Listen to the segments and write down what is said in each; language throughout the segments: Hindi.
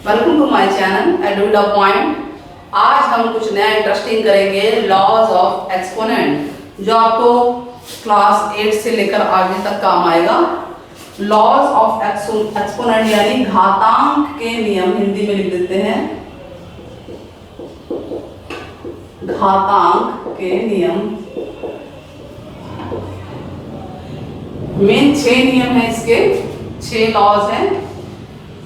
वेलकम टू माय चैनल एडुड पॉइंट। आज हम कुछ नया इंटरेस्टिंग करेंगे, लॉज ऑफ एक्सपोनेंट, जो आपको क्लास 8 से लेकर आगे तक काम आएगा। लॉज ऑफ एक्सपोनेंट यानी घातांक के नियम, हिंदी में लिख देते हैं घातांक के नियम। मेन 6 नियम है, इसके 6 लॉज हैं।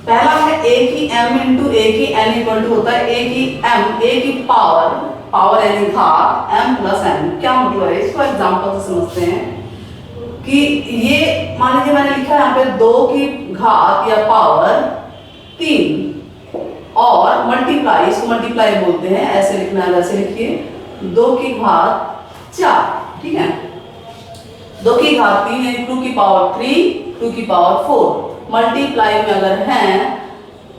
पहला है a की m इंटू a की n इक्वल टू होता है a की m, a की पावर यानी घात m प्लस n। क्या मतलब है, इसको एग्जांपल से समझते हैं कि ये मान लीजिए मैंने लिखा है यहाँ पे 2 की घात या पावर 3 और मल्टीप्लाई, इसको मल्टीप्लाई बोलते हैं, ऐसे लिखना है, वैसे लिखिए 2 की घात 4, ठीक है। 2 की घात 3 यानी 2 की पावर 3, 2 की पावर 4 मल्टीप्लाई में अगर हैं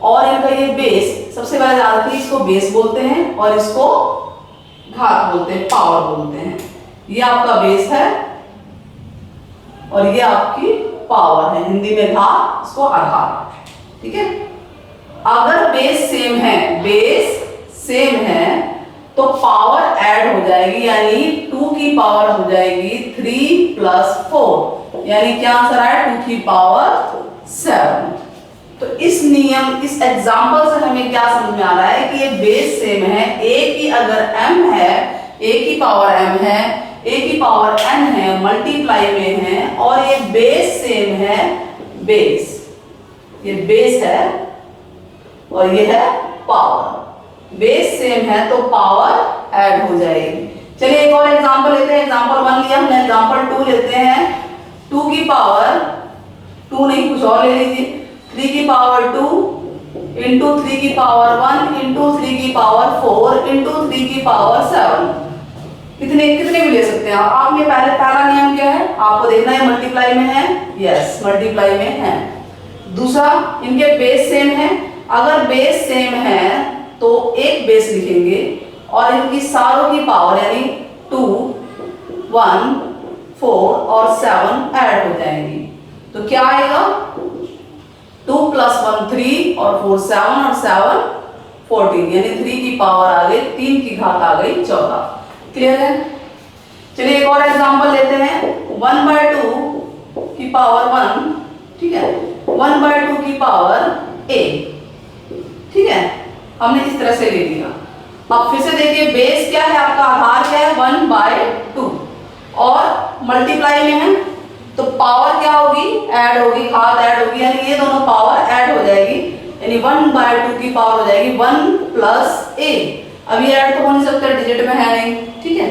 और इनका ये बेस, सबसे पहले याद रखिए इसको बेस बोलते हैं और इसको घात बोलते हैं, पावर बोलते हैं। ये आपका बेस है और ये आपकी पावर है, हिंदी में घात, इसको आधार, ठीक है। अगर बेस सेम है तो पावर ऐड हो जाएगी, यानी 2 की पावर हो जाएगी 3 प्लस 4, यानी क्या आंसर आया 2 की पावर 7। तो इस नियम, इस एग्जांपल से हमें क्या समझ में आ रहा है कि ये बेस सेम है। a की अगर m है, a की पावर m है, a की पावर n है, मल्टीप्लाई में है और ये बेस सेम है, ये बेस है और ये है पावर। बेस सेम है तो पावर ऐड हो जाएगी। चलिए एक और एग्जांपल लेते हैं। एग्जांपल 1 लिया हमने, एग्जांपल 2 लेते हैं। 2 की पावर 2 नहीं, कुछ और ले लीजिए, 3 की पावर 2 इंटू 3 की पावर 1 इंटू 3 की पावर 4 इंटू 3 की पावर 7। कितने भी ले सकते हैं आप। आपने पहला नियम क्या है, आपको देखना है मल्टीप्लाई में है, यस मल्टीप्लाई में है। दूसरा, इनके बेस सेम है। अगर बेस सेम है तो एक बेस लिखेंगे और इनकी सारों की पावर यानी 2, 1, 4 और 7 ऐड हो जाएंगी। तो क्या आएगा, 2 प्लस 1 3 और 4 7 और 7 14, यानी 3 की पावर आ गई, 3 की घात आ गई 14। क्लियर है। चलिए एक और एग्जांपल लेते हैं। 1/2 की पावर 1, ठीक है, 1/2 की पावर a, ठीक है, हमने इस तरह से ले लिया। अब फिर से देखिए, बेस क्या है आपका, आधार क्या है 1/2 और मल्टीप्लाई में है तो पावर क्या होगी, ऐड होगी, घात ऐड होगी, यानी ये दोनों पावर ऐड हो जाएगी, यानी 1/2 की पावर हो जाएगी 1 प्लस a। अब ये ऐड तो हो नहीं सकता, डिजिट में है नहीं, ठीक है।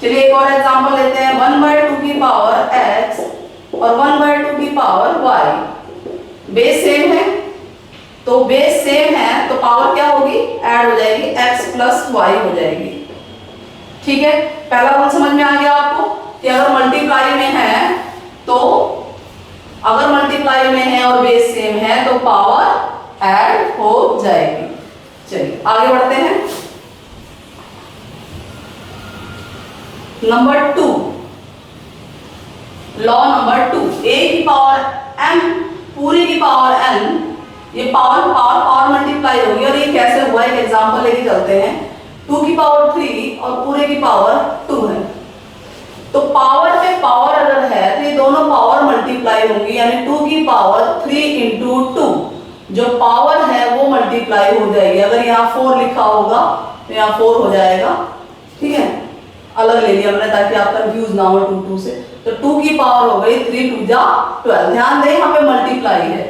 चलिए एक और एग्जांपल लेते हैं। 1/2 की पावर x और 1/2 की पावर y। बेस सेम है तो बेस सेम है तो पावर क्या होगी, ऐड हो जाएगी, x प्लस y हो जाएगी, ठीक है। पहला रूल समझ में आ गया आपको कि अगर मल्टीप्लाई में है तो, अगर मल्टीप्लाई में है और बेस सेम है तो पावर ऐड हो जाएगी। चलिए आगे बढ़ते हैं। नंबर 2, लॉ नंबर 2, a की पावर m पूरी की पावर n, ये पावर मल्टीप्लाई होगी और ये कैसे हुआ, एक एग्जांपल लेके चलते हैं। 2 की पावर 3 और पूरे की पावर 2 है, तो पावर पे पावर अगर है तो ये दोनों पावर मल्टीप्लाई होंगी, यानी 2 की पावर 3 इंटू 2, जो पावर है वो मल्टीप्लाई हो जाएगी। अगर यहाँ 4 लिखा होगा तो यहाँ 4 हो जाएगा, ठीक है, अलग ले लिया मैंने ताकि आप कंफ्यूज ना हो 2 से। तो 2 की पावर हो गई 3 2 जा 12। ध्यान दें यहाँ पे मल्टीप्लाई है,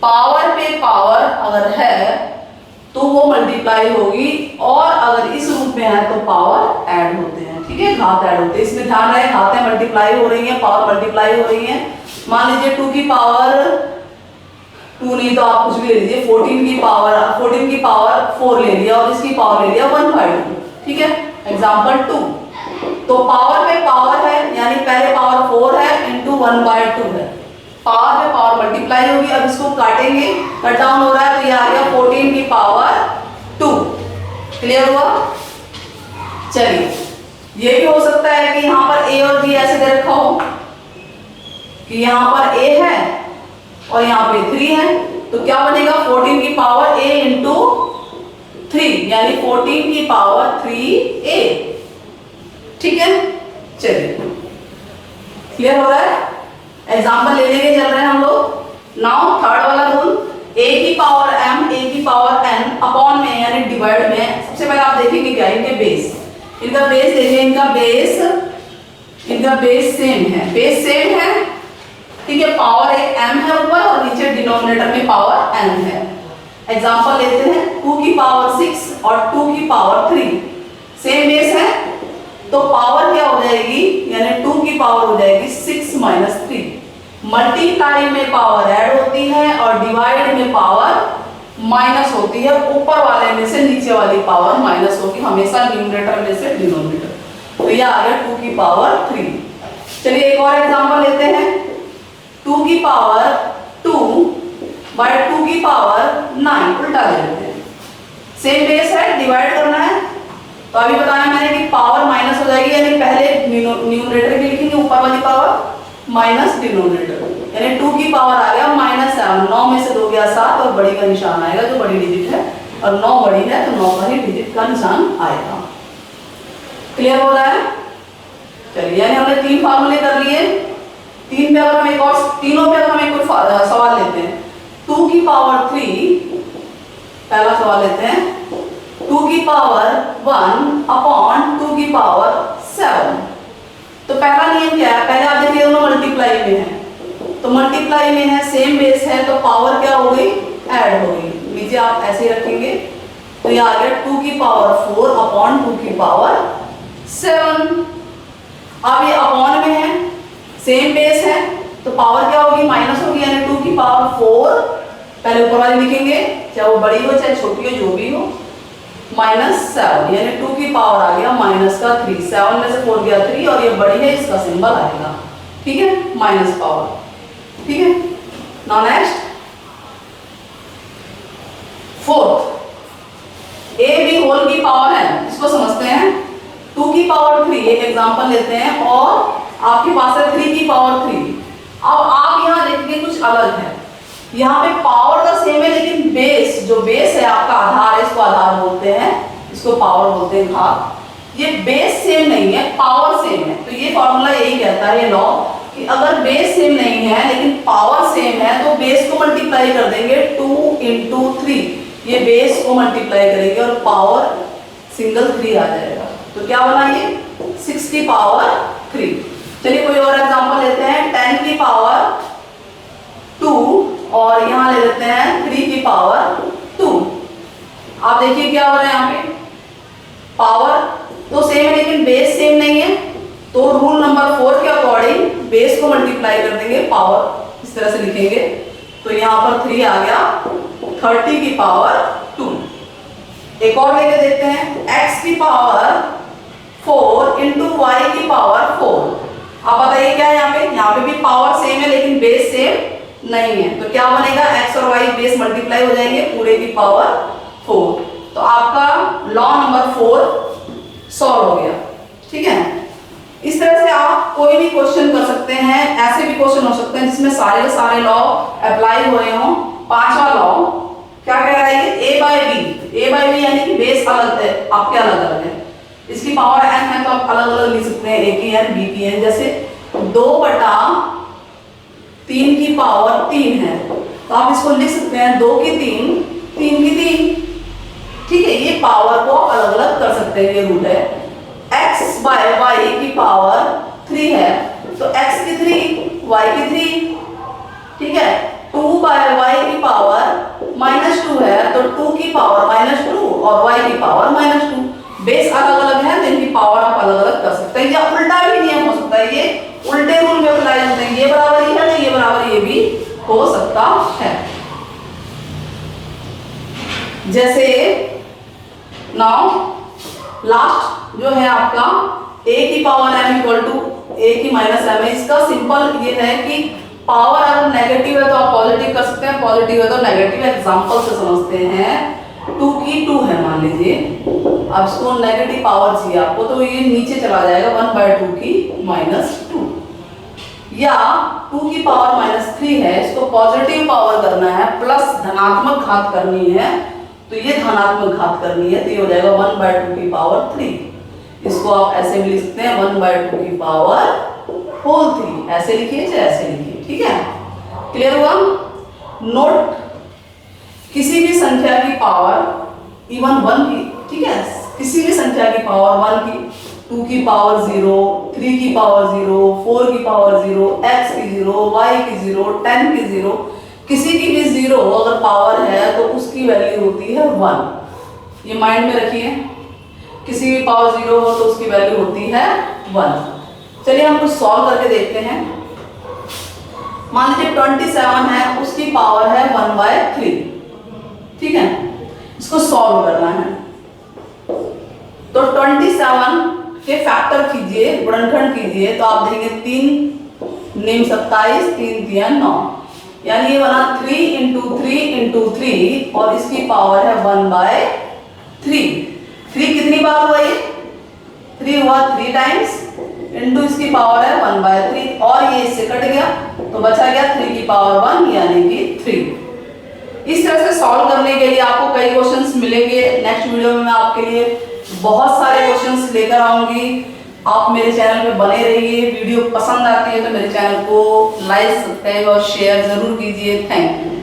पावर पे पावर अगर है तो वो मल्टीप्लाई होगी और अगर इस रूप में है तो पावर ऐड होते हैं, ठीक है, घात ऐड होते हैं। इसमें ध्यान रहे, घातें मल्टीप्लाई हो रही हैं, पावर मल्टीप्लाई हो रही है। मान लीजिए 2 की पावर 2 नहीं तो आप कुछ भी ले लीजिए, 14 की पावर 4 ले लिया और इसकी पावर ले लिया 1/2, ठीक है, एग्जांपल 2। तो पावर पे पावर है, यानी पहले पावर 4 है इंटू 1/2 है, पावर पे पावर मल्टीप्लाई होगी। अब इसको काटेंगे, कट डाउन हो रहा है तो ये आ गया 14 की पावर 2। क्लियर हुआ। चलिए ये भी हो सकता है कि यहाँ पर a और b ऐसे दे रखा हो कि यहाँ पर a है और यहाँ पे 3 है, तो क्या बनेगा 14 की पावर a इंटू 3 यानी 14 की पावर 3a। ठीक है, चलिए क्लियर हो रहा है। एग्जाम्पल ले लेके चल रहे हैं हम लोग। नाउ थर्ड वाला रूल, a की पावर m a की पावर n अपॉन में यानी डिवाइड में। सबसे पहले आप देखेंगे क्या, इनके बेस, इनका बेस देखिए, इनका बेस सेम है, बेस सेम है। ठीक है, पावर एक m है ऊपर और नीचे डिनोमिनेटर में पावर n है। एग्जाम्पल लेते हैं, 2 की पावर 6 और 2 की पावर 3, सेम बेस है तो पावर क्या हो जाएगी, यानी 2 की पावर हो जाएगी 6 माइनस 3। मल्टीप्लाई में पावर ऐड होती है और डिवाइड में पावर माइनस होती है। ऊपर वाले में से नीचे वाली पावर माइनस होगी, हमेशा न्यूमरेटर में से डिनोमिनेटर। तो ये आ गया 2 की पावर 3। चलिए एक और एग्जांपल लेते हैं, 2 की पावर 2 बाय 2 की पावर 9, उल्टा ले लेते हैं। सेम बेस है, डिवाइड करना है। तो अभी बताया मैंने कि पावर माइनस हो जाएगी, यानी पहले न्यूमरेटर की लिखेंगे ऊपर वाली पावर माइनस डिनोमिनेटर, यानी 2 की पावर आ गया -7। 9 में से 2 गया 7 और बड़ी का निशान आएगा, जो बड़ी डिजिट है, और 9 बड़ी है तो 9 का ही डिजिट का निशान आएगा। क्लियर हो रहा है। चलिए यानी हमने 3 फार्मूले कर लिए। 3 पे अगर हम एक और, तीनों पे अगर हम एक सवाल लेते हैं, 2 की पावर 3, पहला सवाल लेते हैं, 2 की पावर 1 अपॉन 2 की पावर 7। तो पहला नियम क्या है, पहले आप देखिए दोनों मल्टीप्लाई में है, तो मल्टीप्लाई में है, सेम बेस है, तो पावर क्या हो गई, ऐड हो गई। नीचे आप ऐसे ही रखेंगे तो ये आ गया 2 की पावर 4 अपॉन 2 की पावर 7। अब ये अपॉन में है, सेम बेस है, तो पावर क्या होगी, माइनस होगी, यानी 2 की पावर 4 पहले ऊपर वाली लिखेंगे, चाहे वो बड़ी हो चाहे छोटी हो, जो भी हो, -7 यानी 2 की पावर आ गया माइनस का 3। 7 में से 4 गया 3 और ये बड़ी है, इसका सिंबल आएगा। ठीक है, माइनस पावर। ठीक है, now next fourth, a b whole की पावर है, इसको समझते हैं। 2 की पावर 3 एक एग्जांपल लेते हैं, और आपके पास है 3 की पावर 3। अब आप यहाँ देखेंगे कुछ अलग है, यहाँ पे पावर तो सेम है, लेकिन बेस, जो बेस है आपका आधार है, इसको आधार बोलते हैं, इसको पावर बोलते हैं घात। ये बेस सेम नहीं है, पावर सेम है। तो ये फॉर्मूला यही कहता है, ये लॉ, कि अगर बेस सेम नहीं है लेकिन पावर सेम है तो बेस को मल्टीप्लाई कर देंगे 2 इंटू 3, ये बेस को मल्टीप्लाई करेंगे और पावर सिंगल 3 आ जाएगा। तो क्या बना ये 6 की पावर 3। चलिए कोई और एग्जांपल लेते हैं, 10 की पावर 2 और यहाँ ले लेते हैं 3 की पावर 2। आप देखिए क्या हो रहा है, यहाँ पे पावर तो सेम है लेकिन बेस सेम नहीं है, तो रूल नंबर 4 के अकॉर्डिंग बेस को मल्टीप्लाई कर देंगे, पावर इस तरह से लिखेंगे। तो यहाँ पर 3 आ गया 30 की पावर 2। एक और लेके देखते हैं, x की पावर 4 इंटू वाई की पावर 4। आप बताइए क्या है, यहाँ पे भी पावर सेम है लेकिन बेस सेम नहीं है, तो क्या बनेगा, x और y बेस मल्टीप्लाई हो जाएंगे, पूरे की पावर 4। तो आपका लॉ नंबर 4 सॉल्व हो गया। ठीक है, इस तरह से आप कोई भी क्वेश्चन कर सकते हैं। ऐसे भी क्वेश्चन हो सकते हैं जिसमें सारे के सारे लॉ अप्लाई हो रहे हो। पांचवा लॉ क्या कह रहा है, ये a बाय b यानी कि बेस अलग है, आपके अलग अलग है, इसकी पावर n है तो आप अलग अलग लिख सकते हैं, a की n b की n। जैसे 2/3 की पावर 3 है, तो आप इसको लिख सकते हैं 2 की 3, 3 की 3। ठीक है, ये पावर को अलग अलग कर सकते हैं, ये रूल है। x बाय y की पावर 3 है, तो x की 3 y की 3। ठीक है, 2 बाय y की पावर -2 है, तो 2 की पावर -2 और y की पावर -2। बेस अलग अलग है तो इनकी पावर आप अलग अलग कर सकते हैं, या उल्टा भी नियम हो सकता है, ये उल्टे रूल में अप्लाई होते हैं, ये बराबर ही है तो ये बराबर ये भी हो सकता है। जैसे नाउ लास्ट जो है आपका a की power m equal to a की माइनस m है। इसका सिंपल ये है कि पावर अगर नेगेटिव है तो आप पॉजिटिव कर सकते हैं, पॉजिटिव है तो नेगेटिव। एग्जांपल से समझते हैं, 2 की 2 है मान लीजिए, अब इसको नेगेटिव पावर चाहिए आपको, तो ये नीचे चला जाएगा 1/2 की -2। या 2 की पावर -3 है, इसको पॉजिटिव पावर करना है, प्लस धनात्मक घात करनी है, तो ये धनात्मक घात करनी है, तो ये हो जाएगा 1/2 की पावर 3। इसको आप ऐसे भी लिख सकते हैं 1/2 की पावर होल 3, ऐसे लिखिए चाहे ऐसे लिखिए, ठीक है। क्लियर हुआ? नोट, किसी भी संख्या की पावर इवन 1 की, ठीक है, किसी भी संख्या की पावर 1 की, 2 की पावर 0, 3 की पावर 0, 4 की पावर 0, x की 0, y की 0, 10 की 0, किसी की भी 0 अगर पावर है तो उसकी वैल्यू होती है 1। ये माइंड में रखिए, किसी भी पावर 0 हो तो उसकी वैल्यू होती है 1। चलिए हम कुछ सॉल्व करके देखते हैं। मान लीजिए 27 है, उसकी पावर है 1/3, ठीक है, इसको सॉल्व करना है। तो 27 के फैक्टर कीजिए, गुणनखंड कीजिए, तो आप देखेंगे 3 निम 27, 3 दिया 9, यानी ये बना 3 × 3 × 3 और इसकी पावर है 1/3। 3 कितनी बार हुआ ये? 3 हुआ 3 टाइम्स, इंटू इसकी पावर है 1/3 और ये इससे कट गया तो बचा गया 3 की पावर 1 यानी कि 3। इस तरह से सॉल्व करने के लिए आपको कई क्वेश्चंस मिलेंगे। नेक्स्ट वीडियो में मैं आपके लिए बहुत सारे क्वेश्चंस लेकर आऊंगी। आप मेरे चैनल पे बने रहिए। वीडियो पसंद आती है तो मेरे चैनल को लाइक, सब्सक्राइब और शेयर जरूर कीजिए। Thank you.